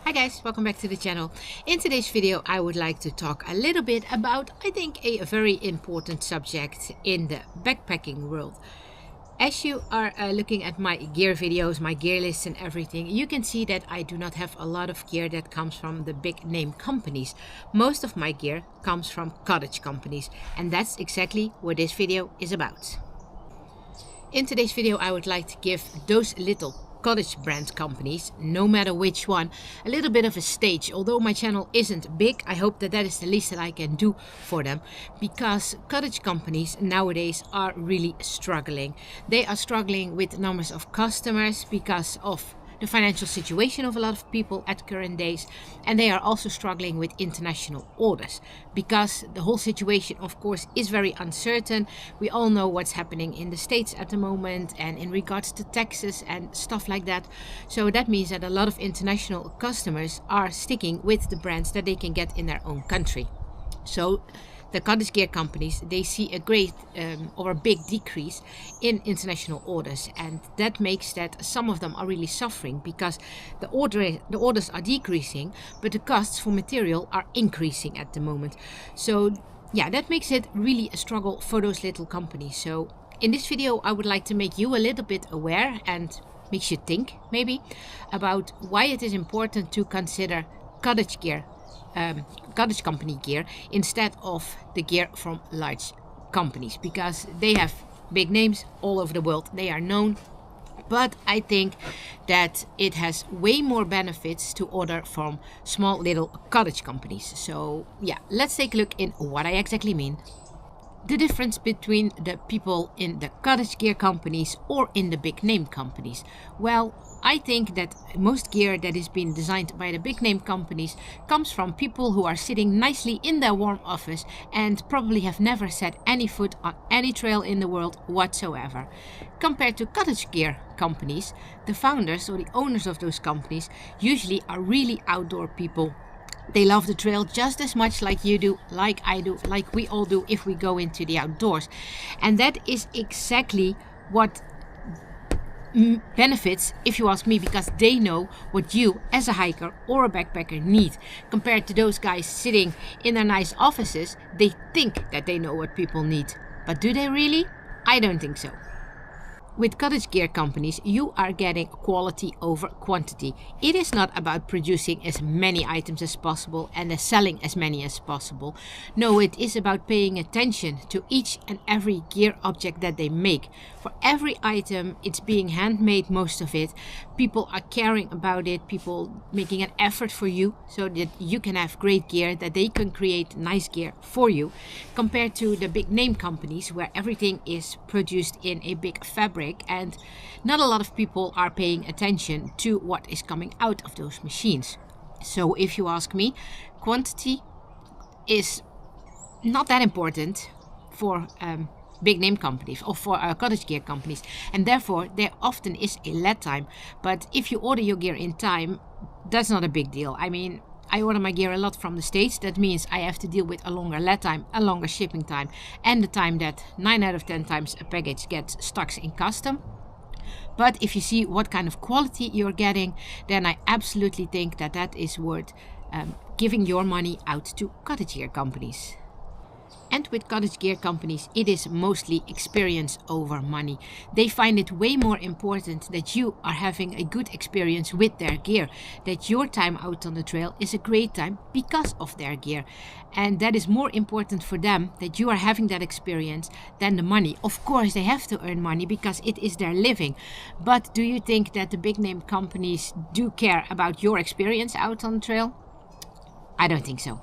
Hi guys, welcome back to the channel. In today's video I would like to talk a little bit about, I think, a very important subject in the backpacking world. As you are looking at my gear videos, my gear lists and everything, you can see that I do not have a lot of gear that comes from the big name companies. Most of my gear comes from cottage companies, and that's exactly what this video is about. In today's video I would like to give those little cottage brand companies, no matter which one, a little bit of a stage. Although my channel isn't big, I hope that is the least that I can do for them, because cottage companies nowadays are really struggling. They are struggling with numbers of customers because of the financial situation of a lot of people at current days, and they are also struggling with international orders because the whole situation, of course, is very uncertain. We all know what's happening in the States at the moment and in regards to taxes and stuff like that. So that means that a lot of international customers are sticking with the brands that they can get in their own country. So the cottage gear companies, they see a great or a big decrease in international orders, and that makes that some of them are really suffering because the orders are decreasing, but the costs for material are increasing at the moment. So yeah, that makes it really a struggle for those little companies. So in this video I would like to make you a little bit aware and makes you think maybe about why it is important to consider cottage company gear instead of the gear from large companies, because they have big names all over the world, they are known. But I think that it has way more benefits to order from small little cottage companies. So yeah, let's take a look in what I exactly mean. The difference between the people in the cottage gear companies or in the big name companies. Well, I think that most gear that is being designed by the big name companies comes from people who are sitting nicely in their warm office and probably have never set any foot on any trail in the world whatsoever. Compared to cottage gear companies, the founders or the owners of those companies usually are really outdoor people. They love the trail just as much like you do, like I do, like we all do if we go into the outdoors. And that is exactly what benefits, if you ask me, because they know what you as a hiker or a backpacker need. Compared to those guys sitting in their nice offices, they think that they know what people need. But do they really? I don't think so. With cottage gear companies, you are getting quality over quantity. It is not about producing as many items as possible and selling as many as possible. No, it is about paying attention to each and every gear object that they make. For every item, it's being handmade, most of it. People are caring about it, people making an effort for you so that you can have great gear, that they can create nice gear for you. Compared to the big name companies where everything is produced in a big fabric, and not a lot of people are paying attention to what is coming out of those machines. So if you ask me, quantity is not that important for big name companies or for cottage gear companies, and therefore there often is a lead time. But if you order your gear in time, that's not a big deal. I mean, I order my gear a lot from the States. That means I have to deal with a longer lead time, a longer shipping time, and the time that 9 out of 10 times a package gets stuck in custom. But if you see what kind of quality you're getting, then I absolutely think that that is worth giving your money out to cottage gear companies. And with cottage gear companies, it is mostly experience over money. They find it way more important that you are having a good experience with their gear, that your time out on the trail is a great time because of their gear. And that is more important for them, that you are having that experience, than the money. Of course, they have to earn money because it is their living. But do you think that the big name companies do care about your experience out on the trail? I don't think so.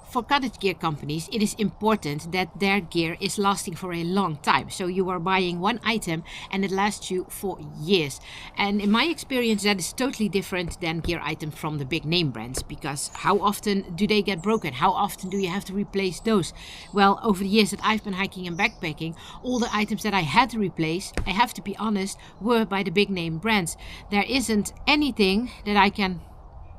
For cottage gear companies, it is important that their gear is lasting for a long time. So you are buying one item and it lasts you for years. And in my experience, that is totally different than gear items from the big name brands, because how often do they get broken? How often do you have to replace those? Well, over the years that I've been hiking and backpacking, all the items that I had to replace, I have to be honest, were by the big name brands. There isn't anything that I can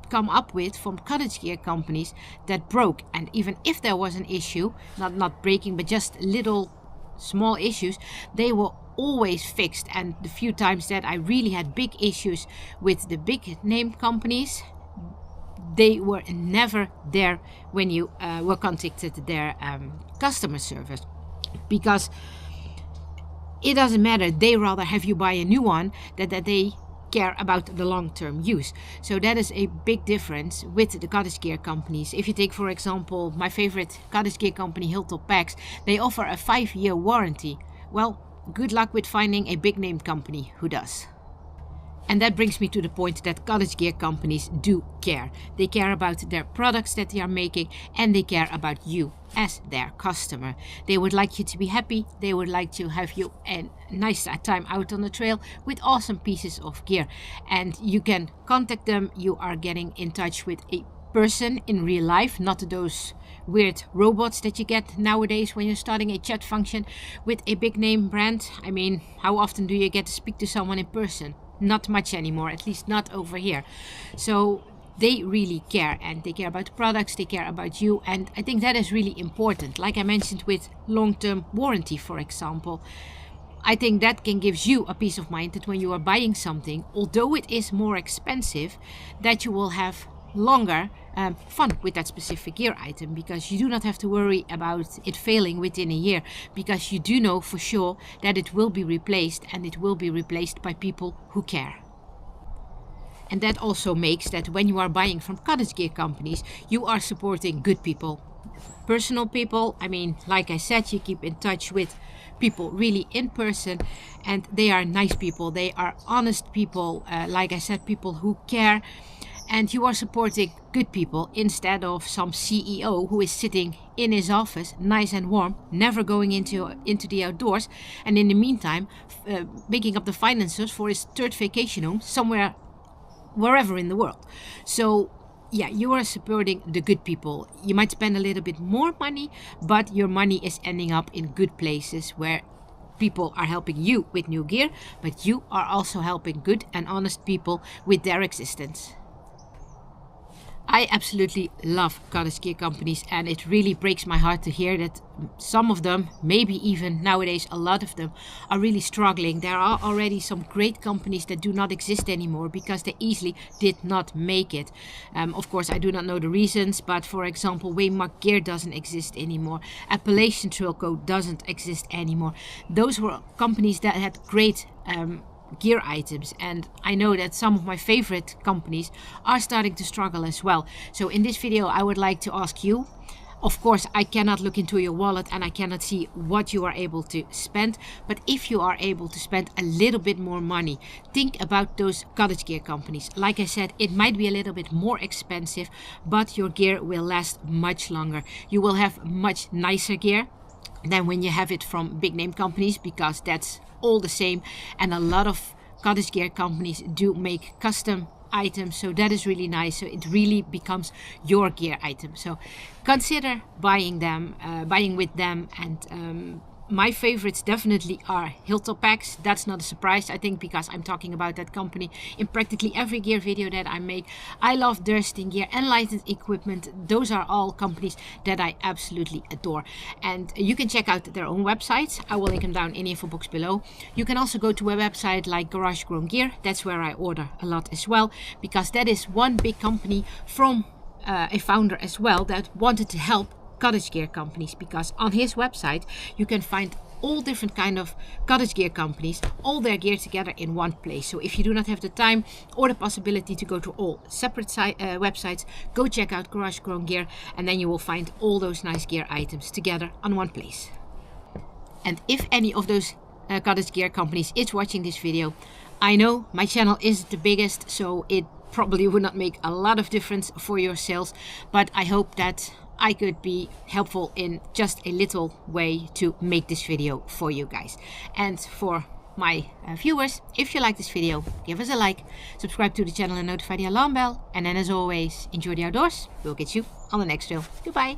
come up with from cottage gear companies that broke. And even if there was an issue, not breaking, but just little small issues, they were always fixed. And the few times that I really had big issues with the big name companies, they were never there when you were contacted their customer service, because it doesn't matter. They rather have you buy a new one than that they care about the long-term use. So that is a big difference with the cottage gear companies. If you take, for example, my favorite cottage gear company, toughts, they offer a 5-year warranty. Well, good luck with finding a big name company who does. And that brings me to the point that cottage gear companies do care. They care about their products that they are making, and they care about you as their customer. They would like you to be happy. They would like to have you a nice time out on the trail with awesome pieces of gear. And you can contact them. You are getting in touch with a person in real life, not those weird robots that you get nowadays when you're starting a chat function with a big name brand. I mean, how often do you get to speak to someone in person? Not much anymore, at least not over here. So they really care, and they care about the products, they care about you, and I think that is really important. Like I mentioned with long-term warranty, for example, I think that can give you a peace of mind that when you are buying something, although it is more expensive, that you will have longer fun with that specific gear item, because you do not have to worry about it failing within a year, because you do know for sure that it will be replaced, and it will be replaced by people who care. And that also makes that when you are buying from cottage gear companies, you are supporting good people, personal people. I mean, like I said, you keep in touch with people really in person, and they are nice people, they are honest people, like I said, people who care. And you are supporting good people instead of some CEO who is sitting in his office, nice and warm, never going into the outdoors, and in the meantime making up the finances for his 3rd vacation home somewhere, wherever in the world. So yeah, you are supporting the good people. You might spend a little bit more money, but your money is ending up in good places where people are helping you with new gear, but you are also helping good and honest people with their existence. I absolutely love cottage gear companies, and it really breaks my heart to hear that some of them, maybe even nowadays a lot of them, are really struggling. There are already some great companies that do not exist anymore because they easily did not make it. Of course, I do not know the reasons, but for example, Waymark Gear doesn't exist anymore. Appalachian Trail Co. doesn't exist anymore. Those were companies that had great gear items, and I know that some of my favorite companies are starting to struggle as well. So in this video I would like to ask you, of course I cannot look into your wallet and I cannot see what you are able to spend, but if you are able to spend a little bit more money, think about those cottage gear companies. Like I said, it might be a little bit more expensive, but your gear will last much longer. You will have much nicer gear than when you have it from big name companies, because that's all the same, and a lot of cottage gear companies do make custom items, so that is really nice. So it really becomes your gear item, so consider buying with them. And my favorites definitely are toughts. That's not a surprise, I think, because I'm talking about that company in practically every gear video that I make. I love Dursting Gear and Lighted Equipment. Those are all companies that I absolutely adore. And you can check out their own websites. I will link them down in the info box below. You can also go to a website like Garage Grown Gear. That's where I order a lot as well, because that is one big company from a founder as well that wanted to help cottage gear companies, because on his website you can find all different kind of cottage gear companies, all their gear together in one place. So if you do not have the time or the possibility to go to all separate websites, go check out Garage Grown Gear, and then you will find all those nice gear items together on one place. And if any of those cottage gear companies is watching this video, I know my channel isn't the biggest, so it probably would not make a lot of difference for your sales, but I hope that I could be helpful in just a little way to make this video for you guys. And for my viewers, if you like this video, give us a like, subscribe to the channel and notify the alarm bell. And then as always, enjoy the outdoors. We'll get you on the next trail. Goodbye.